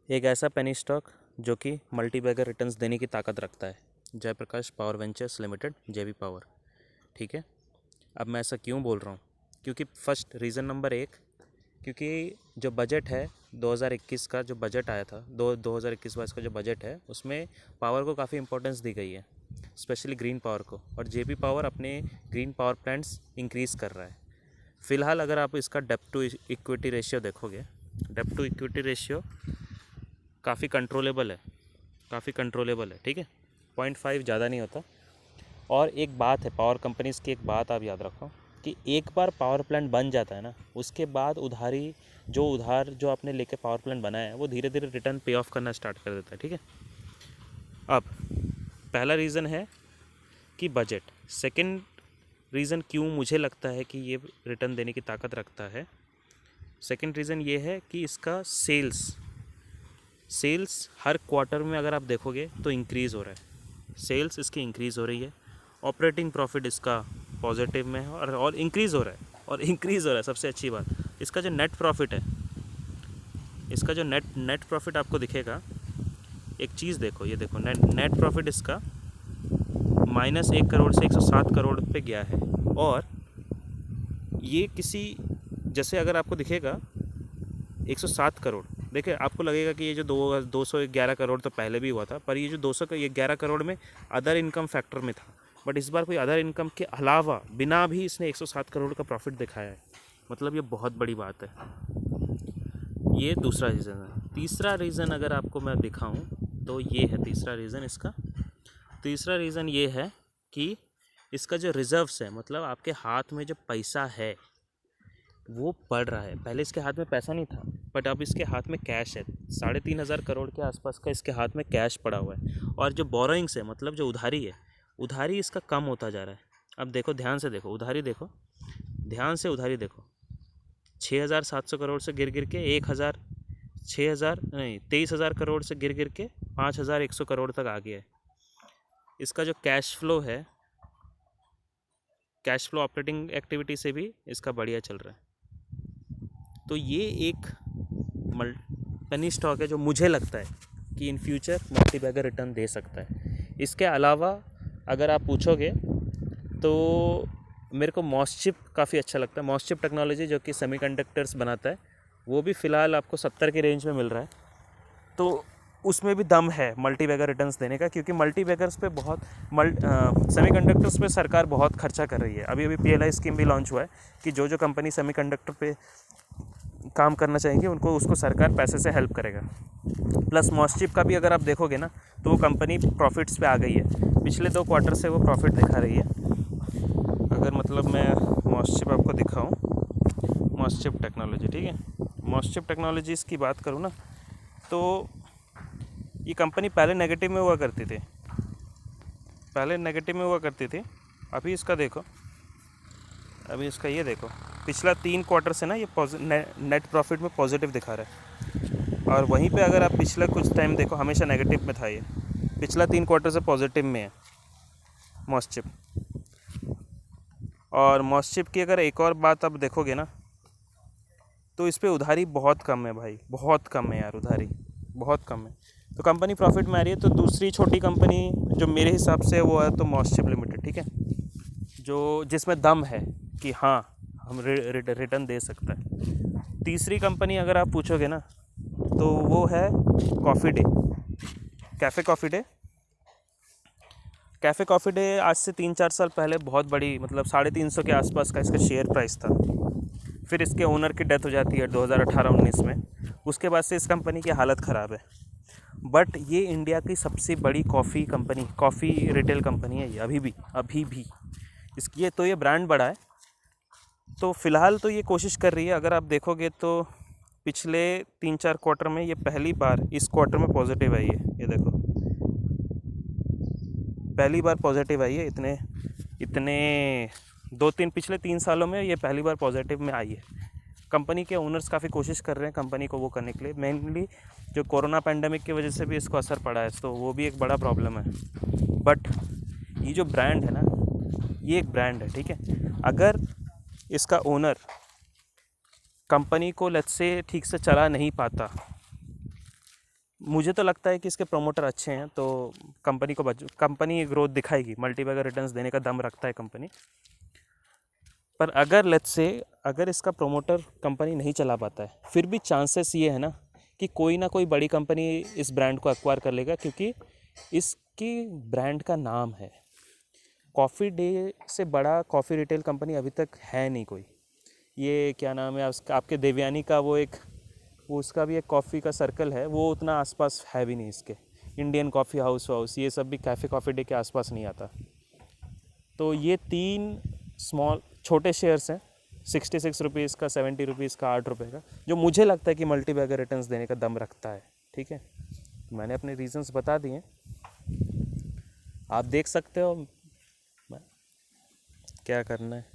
एक ऐसा penny stock जो कि मल्टीबैगर रिटर्न्स देने की ताकत रखता है। जयप्रकाश पावर वेंचर्स लिमिटेड, जेवी पावर। ठीक है, अब मैं ऐसा क्यों बोल रहा हूँ? क्योंकि फर्स्ट रीज़न नंबर एक, क्योंकि जो बजट है 2021 का, जो बजट आया था 2021-22 का जो बजट है, उसमें पावर को काफ़ी इंपॉर्टेंस दी गई है, स्पेशली ग्रीन पावर को। और जेपी पावर अपने ग्रीन पावर प्लांट्स इंक्रीज़ कर रहा है। फ़िलहाल अगर आप इसका डेब्ट टू इक्विटी रेशियो देखोगे, डेब्ट टू इक्विटी रेशियो काफ़ी कंट्रोलेबल है, काफ़ी कंट्रोलेबल है। ठीक है, 0.5 ज़्यादा नहीं होता। और एक बात है पावर कंपनीज़ की, एक बात आप याद रखो कि एक बार पावर प्लांट बन जाता है ना, उसके बाद उधार जो आपने लेके पावर प्लांट बनाया है, वो धीरे धीरे रिटर्न पे ऑफ करना स्टार्ट कर देता है। ठीक है, अब पहला रीज़न है कि बजट। सेकंड रीज़न क्यों मुझे लगता है कि ये रिटर्न देने की ताकत रखता है, सेकंड रीज़न ये है कि इसका सेल्स हर क्वार्टर में अगर आप देखोगे तो इंक्रीज़ हो रहा है। सेल्स इसकी इंक्रीज़ हो रही है, ऑपरेटिंग प्रॉफिट इसका पॉजिटिव में है और इंक्रीज़ हो रहा है, और इंक्रीज़ हो रहा है। सबसे अच्छी बात, इसका जो नेट प्रॉफिट है, इसका जो नेट प्रॉफिट आपको दिखेगा, एक चीज़ देखो, ये देखो, नेट प्रॉफिट इसका -1 करोड़ से 107 करोड़ पे गया है। और ये किसी, जैसे अगर आपको दिखेगा 107 करोड़, देखिए आपको लगेगा कि ये जो 211 करोड़ तो पहले भी हुआ था, पर ये जो 211 करोड़ में अदर इनकम फैक्टर में था। बट इस बार कोई अदर इनकम के अलावा बिना भी इसने 107 करोड़ का प्रॉफिट दिखाया है, मतलब ये बहुत बड़ी बात है। ये दूसरा रीज़न है। तीसरा रीज़न अगर आपको मैं दिखाऊं तो ये है तीसरा रीज़न इसका। तीसरा रीज़न ये है कि इसका जो रिजर्व्स है, मतलब आपके हाथ में जो पैसा है वो बढ़ रहा है। पहले इसके हाथ में पैसा नहीं था, बट अब इसके हाथ में कैश है। 3,500 करोड़ के आसपास का इसके हाथ में कैश पड़ा हुआ है। और जो बोरोइंग्स है, मतलब जो उधारी है, उधारी इसका कम होता जा रहा है। अब देखो, ध्यान से देखो, उधारी देखो, ध्यान से उधारी देखो, 6,700 करोड़ से गिर गिर के 23,000 करोड़ से गिर गिर के 5,100 करोड़ तक आ गया है। इसका जो कैश फ्लो है, कैश फ्लो ऑपरेटिंग एक्टिविटी से भी इसका बढ़िया चल रहा है। तो ये एक पेनी स्टॉक है जो मुझे लगता है कि इन फ्यूचर मल्टीबैगर रिटर्न दे सकता है। इसके अलावा अगर आप पूछोगे तो मेरे को मॉसचिप काफ़ी अच्छा लगता है। मॉसचिप टेक्नोलॉजी जो कि सेमीकंडक्टर्स बनाता है, वो भी फ़िलहाल आपको 70 की रेंज में मिल रहा है। तो उसमें भी दम है मल्टीबैगर रिटर्न्स देने का, क्योंकि मल्टीबैगर्स पे बहुत सेमीकंडक्टर्स पे सरकार बहुत खर्चा कर रही है। अभी अभी पीएलआई स्कीम भी लॉन्च हुआ है कि जो कंपनी सेमीकंडक्टर पे काम करना चाहेंगे उनको, उसको सरकार पैसे से हेल्प करेगा। प्लस मॉसचिप का भी अगर आप देखोगे ना, तो वो कंपनी प्रॉफिट्स पे आ गई है। पिछले 2 क्वार्टर से वो प्रॉफिट दिखा रही है। अगर मतलब मैं मॉसचिप आपको दिखाऊं, मॉसचिप टेक्नोलॉजी, ठीक है, मॉसचिप टेक्नोलॉजीज़ की बात करूँ ना, तो ये कंपनी पहले नेगेटिव में हुआ करती थी, अभी इसका देखो, अभी इसका ये देखो, पिछला 3 क्वार्टर से ना ये नेट प्रॉफिट में पॉजिटिव दिखा रहा है। और वहीं पे अगर आप पिछला कुछ टाइम देखो, हमेशा नेगेटिव में था ये, पिछला 3 क्वार्टर से पॉजिटिव में है मॉसचिप। और मॉसचिप की अगर एक और बात आप देखोगे ना, तो इस पर उधारी बहुत कम है भाई, बहुत कम है यार, उधारी बहुत कम है। तो कंपनी प्रॉफिट में आ रही है। तो दूसरी छोटी कंपनी जो मेरे हिसाब से वो है तो मॉसचिप लिमिटेड, ठीक है, जो जिसमें दम है कि हाँ हम रिटर्न दे सकता है। तीसरी कंपनी अगर आप पूछोगे ना, तो वो है coffee day, cafe coffee day. आज से 3-4 साल पहले बहुत बड़ी, मतलब 350 के आसपास का इसका शेयर प्राइस था। फिर इसके ओनर की डेथ हो जाती है 2018-19 में। उसके बाद से इस कंपनी की हालत ख़राब है। बट ये इंडिया की सबसे बड़ी कॉफ़ी रिटेल कंपनी है ये, अभी भी इसकी ये ब्रांड बड़ा है। तो फ़िलहाल तो ये कोशिश कर रही है, अगर आप देखोगे तो पिछले 3-4 क्वार्टर में ये पहली बार इस क्वार्टर में पॉजिटिव आई है। ये देखो, पहली बार पॉजिटिव आई है, इतने 2-3 पिछले 3 सालों में ये पहली बार पॉजिटिव में आई है। कंपनी के ओनर्स काफ़ी कोशिश कर रहे हैं कंपनी को वो करने के लिए। मेनली जो कोरोना पैंडेमिक की वजह से भी इसको असर पड़ा है, तो वो भी एक बड़ा प्रॉब्लम है। बट ये जो ब्रांड है ना, ये एक ब्रांड है, ठीक है। अगर इसका ओनर कंपनी को लेट्स से ठीक से चला नहीं पाता, मुझे तो लगता है कि इसके प्रोमोटर अच्छे हैं तो कंपनी ग्रोथ दिखाएगी, मल्टीबैगर रिटर्न्स देने का दम रखता है कंपनी। पर अगर लेट्स से अगर इसका प्रोमोटर कंपनी नहीं चला पाता है, फिर भी चांसेस ये है ना कि कोई ना कोई बड़ी कंपनी इस ब्रांड को एक्वायर कर लेगा, क्योंकि इसकी ब्रांड का नाम है। कॉफ़ी डे से बड़ा कॉफ़ी रिटेल कंपनी अभी तक है नहीं कोई। ये क्या नाम है उसका, आपके देवयानी का वो उसका भी एक कॉफ़ी का सर्कल है, वो उतना आसपास है भी नहीं इसके। इंडियन कॉफ़ी हाउस ये सब भी कैफ़े कॉफ़ी डे के आसपास नहीं आता। तो ये 3 स्मॉल छोटे शेयर्स हैं, 66 रुपीज़ का, 70 रुपीज़ का, 8 रुपये का, जो मुझे लगता है कि मल्टीबैगर रिटर्न्स देने का दम रखता है। ठीक है, मैंने अपने रीजंस बता दिए, आप देख सकते हो क्या करना है।